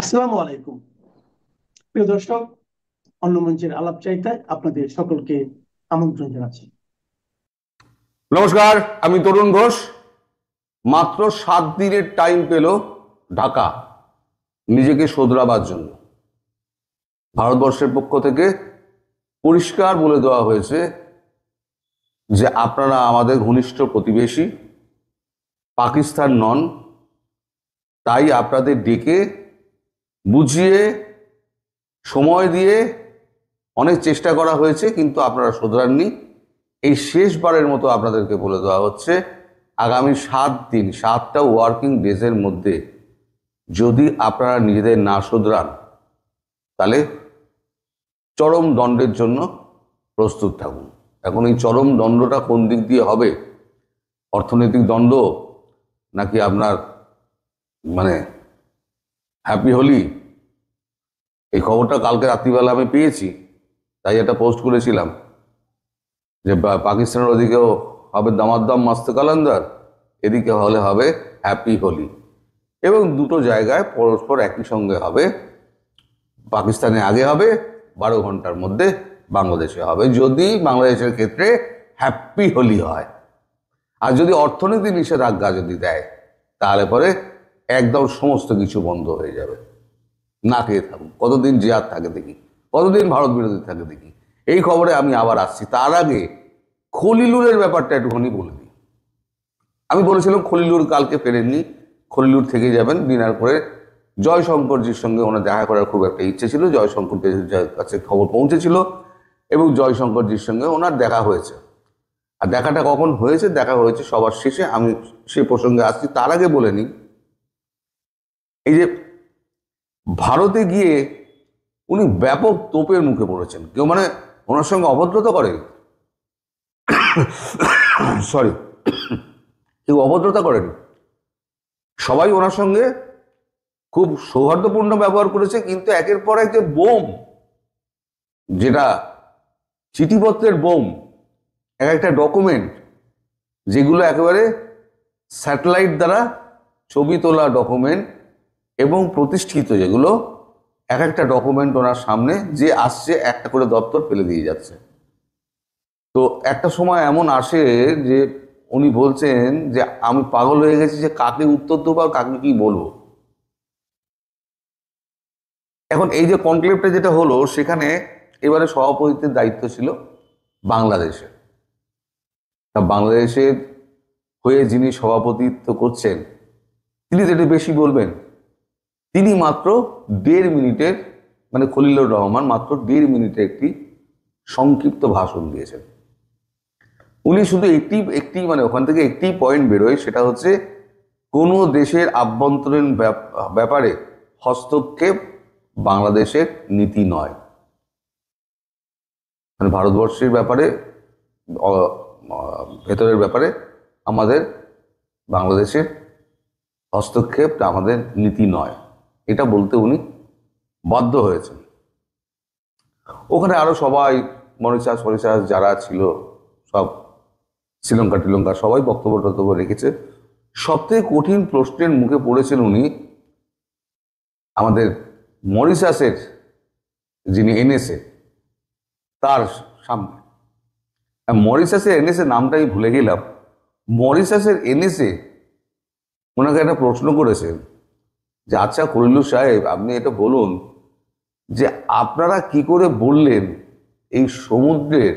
আসসালামু আলাইকুম। প্রিয় দর্শক, অন্য মঞ্চের আলাপ চাইতায় আপনাদের সকলকে আমন্ত্রণ জানাচ্ছি। নমস্কার, আমি তরুণ ঘোষ। মাত্র 7 দিনের টাইম পেল ঢাকা নিজেকে শোধরাবার জন্য। ভারতবর্ষের পক্ষ থেকে পরিষ্কার বলে দেওয়া হয়েছে যে আপনারা আমাদের ঘনিষ্ঠ প্রতিবেশী, পাকিস্তান নন। তাই আপনাদের ডেকে বুঝিয়ে সময় দিয়ে অনেক চেষ্টা করা হয়েছে, কিন্তু আপনারা শোধরাননি। এই শেষবারের মতো আপনাদেরকে বলে দেওয়া হচ্ছে, আগামী 7 দিন, 7টা ওয়ার্কিং ডেজের মধ্যে যদি আপনারা নিজেদের না শোধরান, তাহলে চরম দণ্ডের জন্য প্রস্তুত থাকুন। এখন এই চরম দণ্ডটা কোন দিক দিয়ে হবে, অর্থনৈতিক দণ্ড নাকি আপনার মানে হ্যাপি হোলি, এই খবরটা কালকে রাত্রিবেলা আমি পেয়েছি, তাই এটা পোস্ট করেছিলাম যে পাকিস্তানের ওদিকেও হবে দামাদ্দাম মাস্ত কালান্দার, এদিকে হলে হবে হ্যাপি হোলি। এবং দুটো জায়গায় পরস্পর একই সঙ্গে হবে। পাকিস্তানে আগে হবে, 12 ঘন্টার মধ্যে বাংলাদেশে হবে, যদি বাংলাদেশের ক্ষেত্রে হ্যাপি হোলি হয়। আর যদি অর্থনীতি নিষেধাজ্ঞা যদি দেয়, তাহলে পরে একদম সমস্ত কিছু বন্ধ হয়ে যাবে। না খেয়ে থাকুন, কতদিন জিয়াদ থাকে দেখি, কতদিন ভারত বিরোধী থাকে দেখি। এই খবরে আমি আবার আসছি। তার আগে খলিলুরের ব্যাপারটা একটুখানি বলে দিই। আমি বলেছিলাম খলিলুর কালকে ফেরেননি, খলিলুর থেকে যাবেন ডিনার করে। জয়শঙ্করজির সঙ্গে ওনার দেখা করার খুব একটা ইচ্ছে ছিল। জয়শঙ্করজির কাছে খবর পৌঁছেছিল এবং জয়শঙ্করজির সঙ্গে ওনার দেখা হয়েছে। আর দেখাটা কখন হয়েছে? দেখা হয়েছে সবার শেষে। আমি সে প্রসঙ্গে আসছি। তার আগে বলে নিই, এই যে ভারতে গিয়ে উনি ব্যাপক তোপের মুখে পড়েছেন। কেউ মানে ওনার সঙ্গে অভদ্রতা করে, সরি, কেউ অভদ্রতা করেনি। সবাই ওনার সঙ্গে খুব সৌহার্দ্যপূর্ণ ব্যবহার করেছে। কিন্তু একের পর এক যে বোম, যেটা চিঠিপত্রের বোম, এক একটা ডকুমেন্ট, যেগুলো একেবারে স্যাটেলাইট দ্বারা ছবি তোলা ডকুমেন্ট এবং প্রতিষ্ঠিত, যেগুলো এক একটা ডকুমেন্ট ওনার সামনে যে আসছে একটা করে দপ্তর ফেলে দিয়ে যাচ্ছে। তো একটা সময় এমন আসে যে উনি বলছেন যে আমি পাগল হয়ে গেছি, যে কাকে উত্তর দেবো আর কাকে কি বলবো। এখন এই যে কনক্লেভটা যেটা হলো, সেখানে এবারে সভাপতিত্বের দায়িত্ব ছিল বাংলাদেশে। তা বাংলাদেশের হয়ে যিনি সভাপতিত্ব করছেন, তিনি তো একটু বেশি বলবেন। তিনি মাত্র 1.5 মিনিটের, মানে খলিলুর রহমান মাত্র 1.5 মিনিটের একটি সংক্ষিপ্ত ভাষণ দিয়েছেন। উনি শুধু একটি মানে ওখান থেকে একটি পয়েন্ট বেরোয়, সেটা হচ্ছে কোনো দেশের আভ্যন্তরীণ ব্যাপারে হস্তক্ষেপ বাংলাদেশের নীতি নয়। মানে ভারতবর্ষের ব্যাপারে, ভেতরের ব্যাপারে আমাদের বাংলাদেশের হস্তক্ষেপ আমাদের নীতি নয়, এটা বলতে উনি বাধ্য হয়েছেন। ওখানে আরো সবাই, মরিশাস যারা ছিল, সব শ্রীলঙ্কা সবাই বক্তব্য রেখেছে। সবথেকে কঠিন প্রশ্নের মুখে পড়েছেন উনি আমাদের মরিশাসের যিনি এনএসএ, তার সামনে। মরিশাসের এনএসএ নামটা আমি ভুলে গেলাম। মরিশাসের এনএসএ ওনাকে একটা প্রশ্ন করেছেন যে, আচ্ছা খলিলুর সাহেব, আপনি এটা বলুন যে আপনারা কি করে বললেন এই সমুদ্রের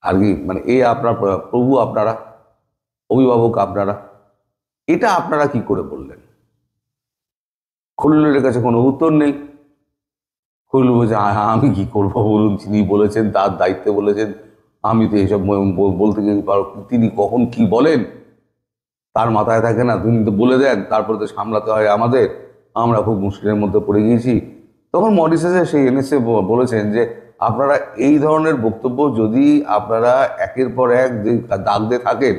আর কি, মানে এ আপনার প্রভু, আপনারা অভিভাবক, আপনারা এটা আপনারা কি করে বললেন? খলিলুরের কাছে কোনো উত্তর নেই। খলিলুর বলছে, আমি কি করবো বলুন, তিনি বলেছেন, তার দায়িত্বে বলেছেন, আমি তো এইসব বলতে পারবো। তিনি কখন কি বলেন তার মাথায় থাকে না, তিনি তো বলে দেন, তারপরে তো সামলাতে হয় আমাদের। আমরা খুব মুশকিলের মধ্যে পড়ে গিয়েছি। তখন মরিশাসে সেই এনএসএ বলেছেন যে আপনারা এই ধরনের বক্তব্য যদি আপনারা একের পর এক দাগ দিয়ে থাকেন,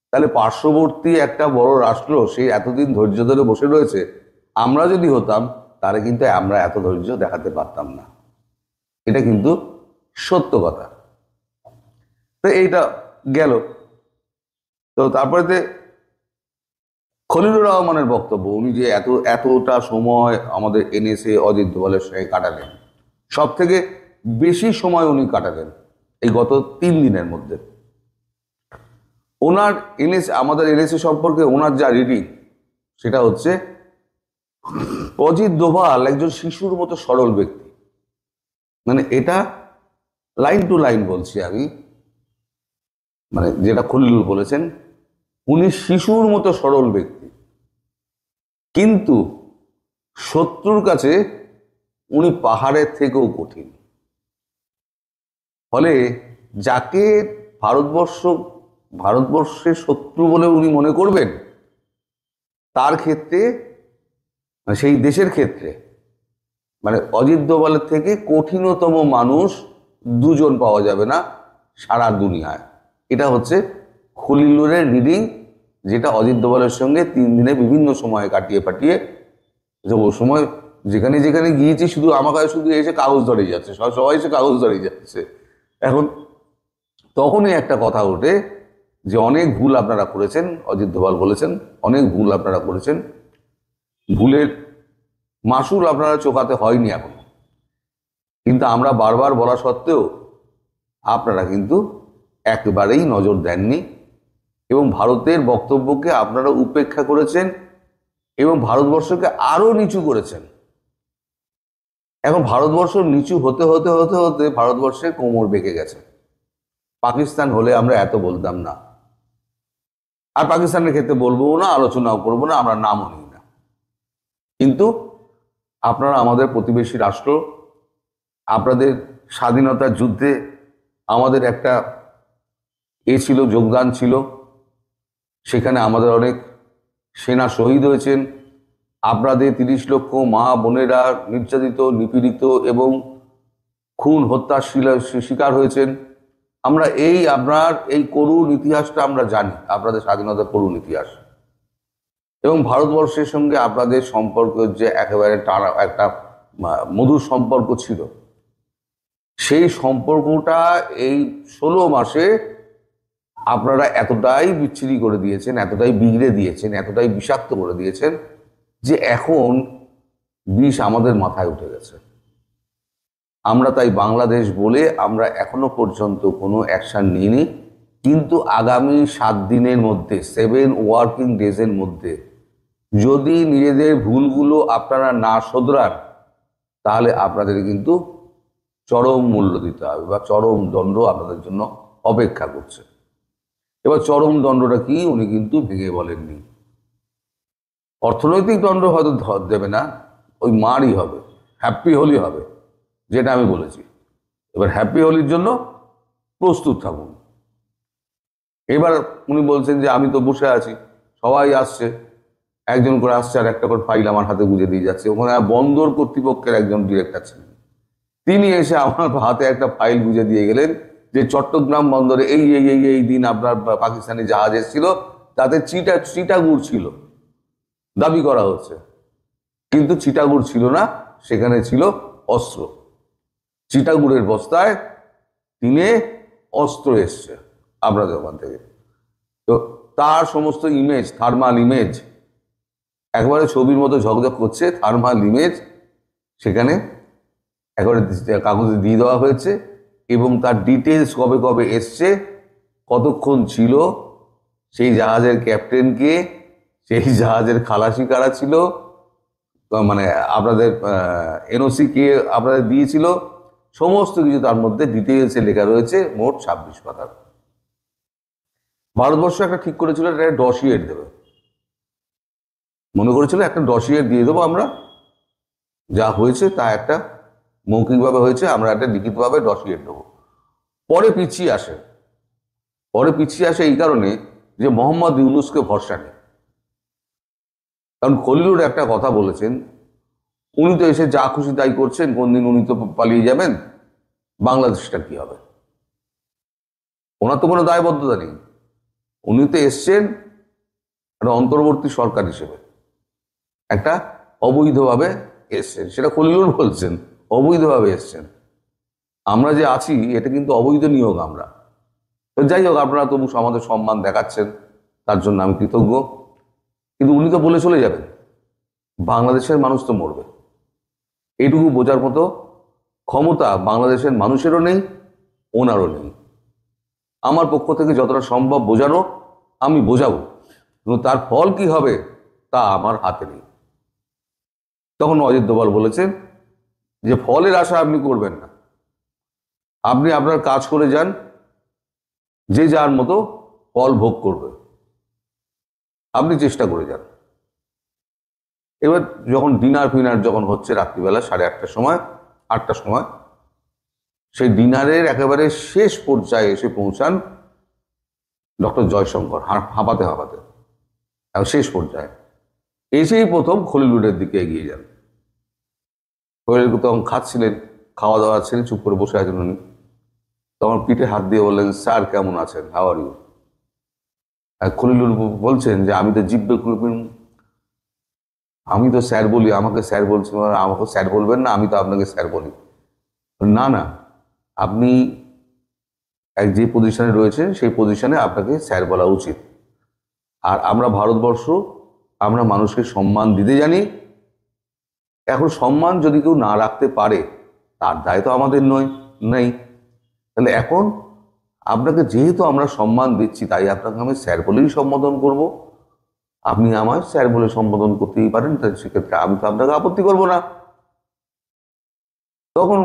তাহলে পার্শ্ববর্তী একটা বড় রাষ্ট্র সেই এতদিন ধৈর্য ধরে বসে রয়েছে, আমরা যদি হতাম তাহলে কিন্তু আমরা এত ধৈর্য দেখাতে পারতাম না। এটা কিন্তু সত্য কথা। তো এইটা গেল। তো তারপরে খলিলুর রহমানের বক্তব্য, উনি যে এতটা সময় আমাদের এনএসএ অজিত দোভালের সঙ্গে কাটালেন, সব থেকে বেশি সময় উনি কাটালেন এই গত 3 দিনের মধ্যে। ওনার আমাদের এনএসএ সম্পর্কে ওনার যা রিডিং, সেটা হচ্ছে অজিত দোভাল একজন শিশুর মতো সরল ব্যক্তি। মানে এটা লাইন টু লাইন বলছি আমি, মানে যেটা খলিলুর বলেছেন, উনি শিশুর মতো সরল ব্যক্তি, কিন্তু শত্রুর কাছে উনি পাহাড়ের থেকেও কঠিন। ফলে যাকে ভারতবর্ষের শত্রু বলে উনি মনে করবেন, তার ক্ষেত্রে, সেই দেশের ক্ষেত্রে, মানে অজিত দোভালের থেকে কঠিনতম মানুষ দুজন পাওয়া যাবে না সারা দুনিয়ায়। এটা হচ্ছে খলিলুরের রিডিং, যেটা অজিত দোভালের সঙ্গে 3 দিনে বিভিন্ন সময় কাটিয়ে পাঠিয়ে, ও সময় যেখানে যেখানে গিয়েছি শুধু আমার কাছে শুধু এসে কাগজ ধরে যাচ্ছে, সবাই এসে কাগজ ধরে যাচ্ছে। এখন তখনই একটা কথা ওঠে যে অনেক ভুল আপনারা করেছেন, অজিত দোভাল বলেছেন অনেক ভুল আপনারা করেছেন, ভুলের মাসুল আপনারা চোকাতে হয়নি এখনো, কিন্তু আমরা বারবার বলা সত্ত্বেও আপনারা কিন্তু একেবারেই নজর দেননি এবং ভারতের বক্তব্যকে আপনারা উপেক্ষা করেছেন এবং ভারতবর্ষকে আরো নিচু করেছেন। এখন ভারতবর্ষ নিচু হতে হতে হতে হতে ভারতবর্ষের কোমর বেঁকে গেছে। পাকিস্তান হলে আমরা এত বলতাম না, আর পাকিস্তানের ক্ষেত্রে বলবো না, আলোচনাও করবো না, আমরা নামও নিই না। কিন্তু আপনারা আমাদের প্রতিবেশী রাষ্ট্র, আপনাদের স্বাধীনতার যুদ্ধে আমাদের একটা ছিল, যোগদান ছিল, সেখানে আমাদের অনেক সেনা শহীদ হয়েছেন, আপনাদের 30 লক্ষ মা বোনেরা নির্যাতিত, নিপীড়িত এবং খুন হত্যার শিকার হয়েছেন। আমরা আপনার এই করুণ ইতিহাসটা আমরা জানি, আপনাদের স্বাধীনতার করুণ ইতিহাস, এবং ভারতবর্ষের সঙ্গে আপনাদের সম্পর্ক যে একেবারে টানা একটা মধুর সম্পর্ক ছিল, সেই সম্পর্কটা এই 16 মাসে আপনারা এতটাই বিচ্ছিরি করে দিয়েছেন, এতটাই বিগড়ে দিয়েছেন, এতটাই বিষাক্ত করে দিয়েছেন যে এখন বিষ আমাদের মাথায় উঠে গেছে। আমরা তাই বাংলাদেশ বলে আমরা এখনো পর্যন্ত কোনো অ্যাকশন নিইনি, কিন্তু আগামী 7 দিনের মধ্যে, 7 ওয়ার্কিং ডেজের মধ্যে যদি নিজেদের ভুলগুলো আপনারা না শোধরান, তাহলে আপনাদের কিন্তু চরম মূল্য দিতে হবে বা চরম দণ্ড আপনাদের জন্য অপেক্ষা করছে। এবার চরম দণ্ডটা কি উনি কিন্তু ভেঙে বলেননি। অর্থনৈতিক দণ্ড হয়তো দেবে না, ওই মারই হবে, হ্যাপি হোলি হবে, যেটা আমি বলেছি। এবার হ্যাপি হোলির জন্য প্রস্তুত থাকুন। এবার উনি বলছেন যে আমি তো বসে আছি, সবাই আসছে, একজন করে আসছে আর একটা করে ফাইল আমার হাতে গুঁজে দিয়ে যাচ্ছে। ওখানে বন্দর কর্তৃপক্ষের একজন ডিরেক্টর ছিলেন, তিনি এসে আমার হাতে একটা ফাইল গুঁজে দিয়ে গেলেন যে চট্টগ্রাম বন্দরে এই এই এই এই দিন আপনার পাকিস্তানি জাহাজ এসেছিল, তাতে চিটাগুড় ছিল দাবি করা হচ্ছে, কিন্তু চিটাগুড় ছিল না, সেখানে ছিল অস্ত্র। চিটাগুড়ের বস্তায় 3 অস্ত্র এসছে আপনাদের ওখান থেকে। তো তার সমস্ত ইমেজ, থার্মাল ইমেজ, একবারে ছবির মতো ঝকঝক করছে, থার্মাল ইমেজ সেখানে একবারে কাগজে দিয়ে দেওয়া হয়েছে, এবং তার ডিটেলস কবে কবে এসছে, কতক্ষণ ছিল, সেই জাহাজের ক্যাপ্টেনকে, সেই জাহাজের খালাসি কারা ছিল, মানে আপনাদের এনওসি কে আপনাদের দিয়েছিল, সমস্ত কিছু তার মধ্যে ডিটেলসে লেখা রয়েছে। মোট 26 পাতার। ভারতবর্ষ একটা ঠিক করেছিল একটা ডসিয়েট দেবে, মনে করেছিল একটা ডসিয়েট দিয়ে দেবো আমরা, যা হয়েছে তা একটা মৌখিকভাবে হয়েছে, আমরা একটা লিখিতভাবে ডসিয়েট দেবো। পরে পিছিয়ে আসে এই কারণে যে মোহাম্মদ ইউনূসকে ভরসা নেই। কারণ খলিলুর একটা কথা বলেছেন, উনি তো এসে যা খুশি তাই করছেন, কোনদিন উনি তো পালিয়ে যাবেন, বাংলাদেশটা কি হবে? ওনার তো কোনো দায়বদ্ধতা নেই, উনি তো এসছেন একটা অন্তর্বর্তী সরকার হিসেবে, একটা অবৈধভাবে এসছেন, সেটা খলিলুর বলছেন, অবৈধভাবে এসছেন। আমরা যে আছি এটা কিন্তু অবৈধ নিয়োগ আমরা। তো যাই হোক, আপনারা তবু আমাদের সম্মান দেখাচ্ছেন, তার জন্য আমি কৃতজ্ঞ। কিন্তু উনি তো বলে চলে যাবেন, বাংলাদেশের মানুষ তো মরবে। এইটুকু বোঝার মতো ক্ষমতা বাংলাদেশের মানুষেরও নেই, ওনারও নেই। আমার পক্ষ থেকে যতটা সম্ভব বোঝানো আমি বোঝাবো, কিন্তু তার ফল কি হবে তা আমার হাতে নেই। তখন অজিত দোভাল বলেছেন যে ফলের আশা আপনি করবেন না, আপনি আপনার কাজ করে যান, যে যার মতো ফল ভোগ করবে, আপনি চেষ্টা করে যান। এবার যখন ডিনার ফিনার যখন হচ্ছে রাত্রিবেলা 8:30টার সময়, 8টার সময়, সেই ডিনারের একেবারে শেষ পর্যায়ে এসে পৌঁছান ডক্টর জয়শঙ্কর, হাঁপাতে হাঁপাতে। এবং শেষ পর্যায়ে এসেই প্রথম খলিলুরের দিকে এগিয়ে যান। খলিল তখন খাচ্ছিলেন, খাওয়া দাওয়া ছেড়ে চুপ করে বসে আছেন উনি। তখন পিঠে হাত দিয়ে বললেন, স্যার কেমন আছেন, হাউ আর ইউ? খলিলুর বলছেন যে আমি তো জিব্বে আমি তো স্যার বলি, আমাকে স্যার বলছেন, আমাকে স্যার বলবেন না, আমি তো আপনাকে স্যার বলি। না না, আপনি যে পজিশনে রয়েছেন সেই পজিশনে আপনাকে স্যার বলা উচিত। আর আমরা ভারতবর্ষ, আমরা মানুষকে সম্মান দিতে জানি। এখন সম্মান যদি কেউ না রাখতে পারে তার দায় তো আমাদের নেই। তাহলে এখন আপনাকে যেহেতু আমরা সম্মান দিচ্ছি, তাই আপনাকে আমি স্যার বলেই সম্বোধন করব। আপনি আমায় স্যার বলে সম্বোধন করতেই পারেন, তাই সেক্ষেত্রে আমি তো আপনাকে আপত্তি করব না। তখন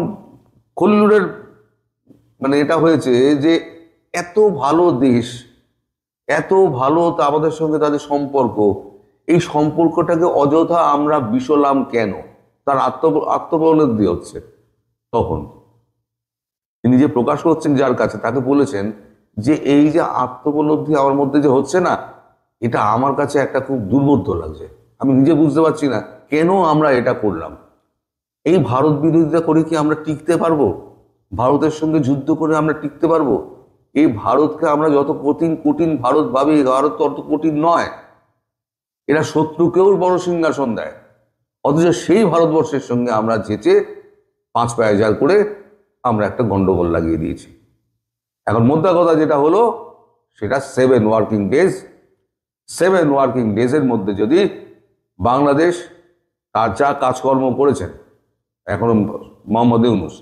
খলিলুরের মানে এটা হয়েছে যে এত ভালো দেশ, এত ভালো আমাদের সঙ্গে তাদের সম্পর্ক, এই সম্পর্কটাকে অযথা আমরা বিষলাম কেন? তার আত্মপ্রণোদি হচ্ছে। তখন তিনি যে প্রকাশ করছেন যার কাছে, তাকে বলেছেন যে এই যে আত্মোপলব্ধি আমার মধ্যে যে হচ্ছে না, এটা আমার কাছে একটা খুব দুর্বোধ্য লাগছে। আমি নিজে বুঝতে পারছি না কেন আমরা এটা করলাম। এই ভারত বিরোধিতা করে কি আমরা টিকতে পারবো? ভারতের সঙ্গে যুদ্ধ করে আমরা টিকতে পারবো? এই ভারতকে আমরা যত কঠিন ভারত ভাবি, ভারত তো অত কঠিন নয়। এরা শত্রুকেও বড় সিংহাসন দেয়, অথচ সেই ভারতবর্ষের সঙ্গে আমরা যেচে 5 পায়ে জাল করে আমরা একটা গন্ডগোল লাগিয়ে দিয়েছি। এখন মোদ্দা কথা যেটা হলো সেটা 7 ওয়ার্কিং ডেজ। 7 ওয়ার্কিং ডেজের মধ্যে যদি বাংলাদেশ তার যা কাজকর্ম করেছেন এখনো মোহাম্মদ ইউনূস,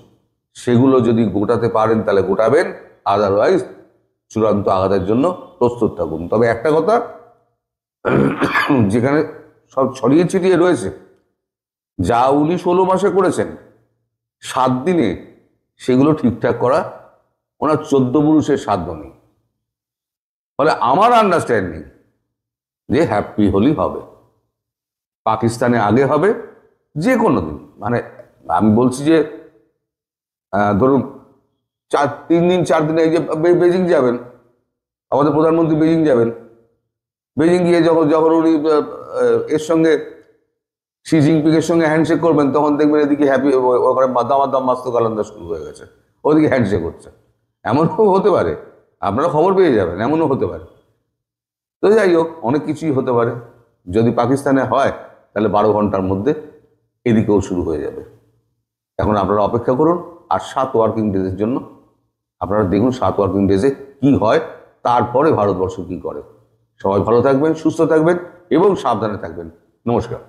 সেগুলো যদি গোটাতে পারেন তাহলে গোটাবেন, আদারওয়াইজ চূড়ান্ত আঘাতের জন্য প্রস্তুত থাকুন। তবে একটা কথা, যেখানে সব ছড়িয়ে ছিটিয়ে রয়েছে, যা উনি 16 মাসে করেছেন 7 দিনে, সেগুলো ঠিকঠাক করা ওনার 14 পুরুষের সাধ্য নেই। ফলে আমার আন্ডারস্ট্যান্ডিং যে হ্যাপি হোলি হবে, পাকিস্তানে আগে হবে, যে কোনো দিন। মানে আমি বলছি যে ধরুন 3 দিন 4 দিনে, এই যে বেজিং যাবেন, আমাদের প্রধানমন্ত্রী বেজিং যাবেন, বেজিং গিয়ে যখন উনি এর সঙ্গে শি জিনপিং এর সঙ্গে হ্যান্ডশেক করবেন, তখন দেখবেন এদিকে হ্যাপি ওখানে দামাদাম মাস্ত কালান্দা শুরু হয়ে গেছে, ওদিকে হ্যান্ডশেক হচ্ছে। এমনও হতে পারে, আপনারা খবর পেয়ে যাবেন, এমনও হতে পারে। তো যাই হোক, অনেক কিছুই হতে পারে। যদি পাকিস্তানে হয় তাহলে 12 ঘন্টার মধ্যে এদিকেও শুরু হয়ে যাবে। এখন আপনারা অপেক্ষা করুন, আর 7 ওয়ার্কিং ডেজের জন্য আপনারা দেখুন 7 ওয়ার্কিং ডেজে কি হয়, তারপরে ভারতবর্ষ কি করে। সবাই ভালো থাকবেন, সুস্থ থাকবেন এবং সাবধানে থাকবেন। নমস্কার।